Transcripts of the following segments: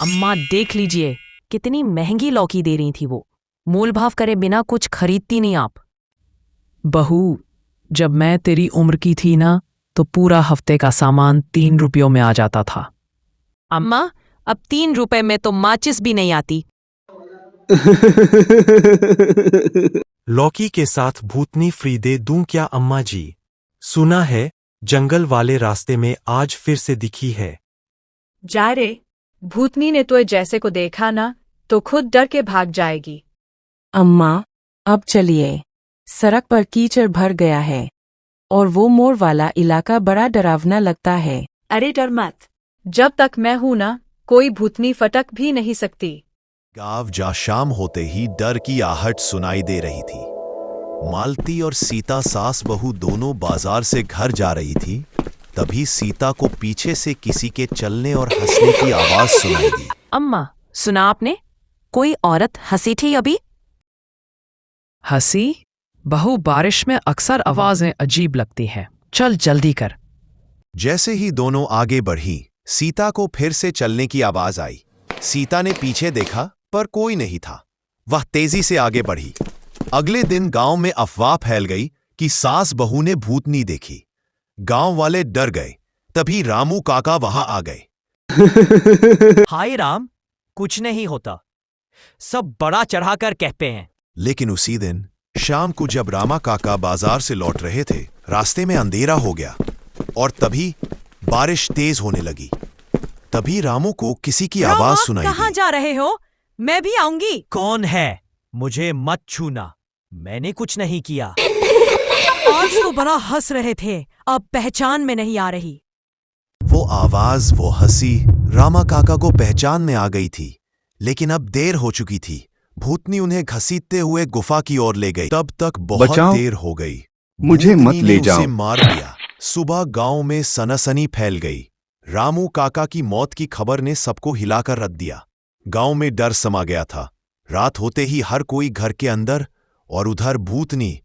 अम्मा देख लीजिए, कितनी महंगी लौकी दे रही थी वो। मोल भाव करे बिना कुछ खरीदती नहीं आप। बहू, जब मैं तेरी उम्र की थी ना, तो पूरा हफ्ते का सामान 3 रुपयों में आ जाता था। अम्मा, अब 3 रुपए में तो माचिस भी नहीं आती। लौकी के साथ भूतनी फ्री दे दूं क्या अम्मा जी? सुना है जंगल वाले रास्ते में आज फिर से दिखी है। जा रे, भूतनी ने तो जैसे को देखा ना तो खुद डर के भाग जाएगी। अम्मा, अब चलिए, सड़क पर कीचड़ भर गया है और वो मोड़ वाला इलाका बड़ा डरावना लगता है। अरे डर मत, जब तक मैं हूं ना कोई भूतनी फटक भी नहीं सकती। गांव जा शाम होते ही डर की आहट सुनाई दे रही थी। मालती और सीता सास बहू दोनों बाजार से घर जा रही थी। तभी सीता को पीछे से किसी के चलने और हंसने की आवाज सुनाई दी। अम्मा, सुना आपने? कोई औरत हंसी थी अभी। हंसी? बहू, बारिश में अक्सर आवाजें अजीब लगती हैं। चल जल्दी कर। जैसे ही दोनों आगे बढ़ी, सीता को फिर से चलने की आवाज आई। सीता ने पीछे देखा पर कोई नहीं था। वह तेजी से आगे बढ़ी। अगले दिन गांव में अफवाह फैल गई कि सास बहू ने भूतनी देखी। गांव वाले डर गए। तभी रामू काका वहां आ गए। हाय राम, कुछ नहीं होता, सब बड़ा चढ़ाकर कहते हैं। लेकिन उसी दिन शाम को जब रामा काका बाजार से लौट रहे थे, रास्ते में अंधेरा हो गया और तभी बारिश तेज होने लगी। तभी रामू को किसी की आवाज सुनाई कहाँ दी। जा रहे हो? मैं भी आऊंगी। कौन है? मुझे मत छूना, मैंने कुछ नहीं किया। आज तो बड़ा हंस रहे थे, अब पहचान में नहीं आ रही। वो आवाज, वो हंसी रामा काका को पहचान में आ गई थी। लेकिन अब देर हो चुकी थी। भूतनी उन्हें घसीटते हुए गुफा की ओर ले गई। तब तक बहुत देर हो गई। मुझे मत ले जाओ। उसे मार दिया। सुबह गांव में सनसनी फैल गई। रामू काका की मौत की खबर ने सबको हिलाकर रख दिया। गांव में डर समा गया था। रात होते ही हर कोई घर के अंदर, और उधर भूतनी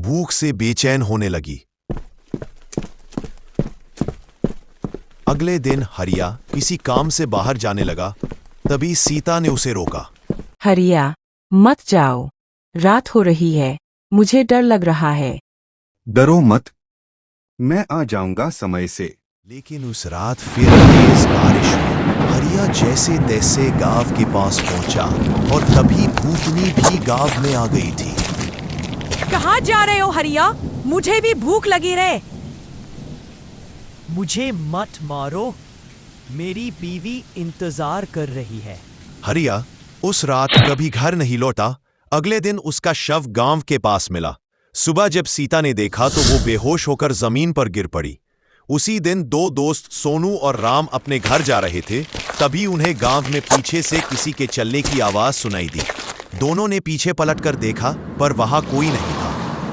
भूख से बेचैन होने लगी। अगले दिन हरिया किसी काम से बाहर जाने लगा। तभी सीता ने उसे रोका। हरिया, मत जाओ, रात हो रही है, मुझे डर लग रहा है। डरो मत, मैं आ जाऊंगा समय से। लेकिन उस रात फिर तेज बारिश हुई। हरिया जैसे तैसे गांव के पास पहुंचा और तभी भूतनी भी गांव में आ गई थी। कहाँ जा रहे हो हरिया? मुझे भी भूख लगी रे। मुझे मत मारो, मेरी बीवी इंतजार कर रही है। हरिया उस रात कभी घर नहीं लौटा। अगले दिन उसका शव गांव के पास मिला। सुबह जब सीता ने देखा तो वो बेहोश होकर जमीन पर गिर पड़ी। उसी दिन दो दोस्त सोनू और राम अपने घर जा रहे थे। तभी उन्हें गांव में पीछे से किसी के चलने की आवाज सुनाई दी। दोनों ने पीछे पलटकर देखा पर वहां कोई नहीं था।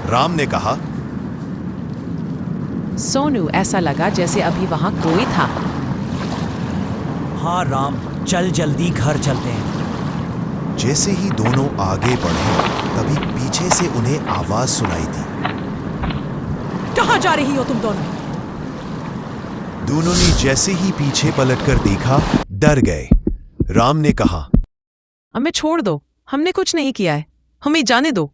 राम ने कहा, सोनू, ऐसा लगा जैसे अभी वहां कोई था। हाँ राम, चल जल्दी घर चलते हैं। जैसे ही दोनों आगे बढ़े तभी पीछे से उन्हें आवाज सुनाई दी। कहाँ जा रही हो तुम दोनों? दोनों ने जैसे ही पीछे पलटकर देखा, डर गए। राम ने कहा, हमें छोड़ दो, हमने कुछ नहीं किया है, हमें जाने दो।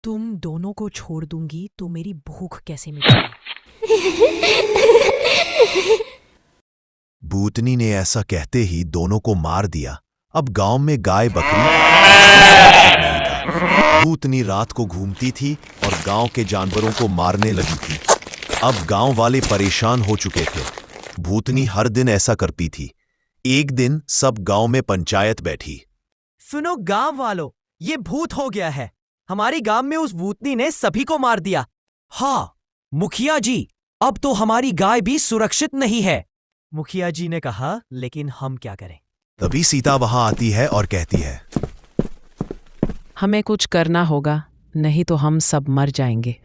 तुम दोनों को छोड़ दूंगी तो मेरी भूख कैसे मिटेगी? भूतनी ने ऐसा कहते ही दोनों को मार दिया। अब गांव में गाय बकरी नहीं था। भूतनी रात को घूमती थी और गांव के जानवरों को मारने लगी थी। अब गांव वाले परेशान हो चुके थे। भूतनी हर दिन ऐसा करती थी। एक दिन सब गांव में पंचायत बैठी। सुनो गांव वालों, ये भूत हो गया है। हमारे गांव में उस भूतनी ने सभी को मार दिया। हाँ मुखिया जी, अब तो हमारी गाय भी सुरक्षित नहीं है। मुखिया जी ने कहा, लेकिन हम क्या करें? तभी सीता वहां आती है और कहती है, हमें कुछ करना होगा, नहीं तो हम सब मर जाएंगे।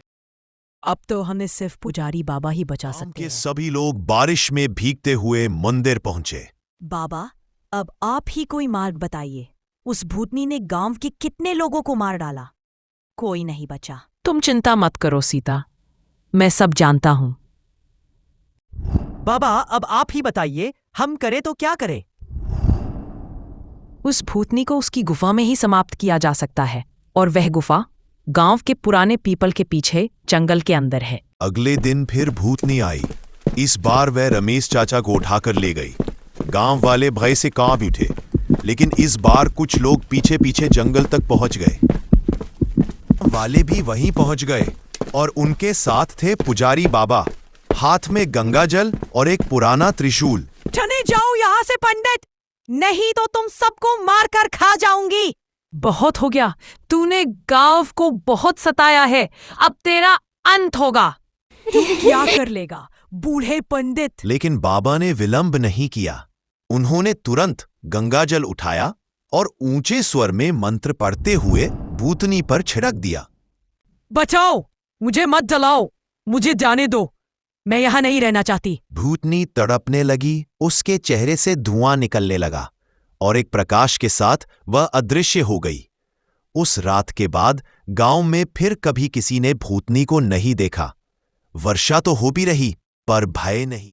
अब तो हमें सिर्फ पुजारी बाबा ही बचा सकते के हैं। सभी लोग बारिश में भीगते हुए मंदिर पहुंचे। बाबा, अब आप ही कोई मार्ग बताइए। उस भूतनी ने गांव के कितने लोगों को मार डाला, कोई नहीं बचा। तुम चिंता मत करो सीता, मैं सब जानता हूं। बाबा अब आप ही बताइए, हम करें तो क्या करें? उस भूतनी को उसकी गुफा में ही समाप्त किया जा सकता है, और वह गुफा गांव के पुराने पीपल के पीछे जंगल के अंदर है। अगले दिन फिर भूतनी आई। इस बार वह रमेश चाचा को उठाकर ले गई। गांव वाले भय से कांप उठे, लेकिन इस बार कुछ लोग पीछे पीछे जंगल तक पहुंच गए। वाले भी वहीं पहुंच गए और उनके साथ थे पुजारी बाबा, हाथ में गंगा जल और एक पुराना त्रिशूल। चले जाओ यहाँ से पंडित, नहीं तो तुम सबको मारकर खा जाऊंगी। बहुत हो गया, तूने गांव को बहुत सताया है, अब तेरा अंत होगा। तू क्या कर लेगा बूढ़े पंडित? लेकिन बाबा ने विलंब नहीं किया। उन्होंने तुरंत गंगाजल उठाया और ऊंचे स्वर में मंत्र पढ़ते हुए भूतनी पर छिड़क दिया। बचाओ, मुझे मत जलाओ, मुझे जाने दो, मैं यहाँ नहीं रहना चाहती। भूतनी तड़पने लगी, उसके चेहरे से धुआं निकलने लगा और एक प्रकाश के साथ वह अदृश्य हो गई। उस रात के बाद गांव में फिर कभी किसी ने भूतनी को नहीं देखा। वर्षा तो हो भी रही, पर भय नहीं।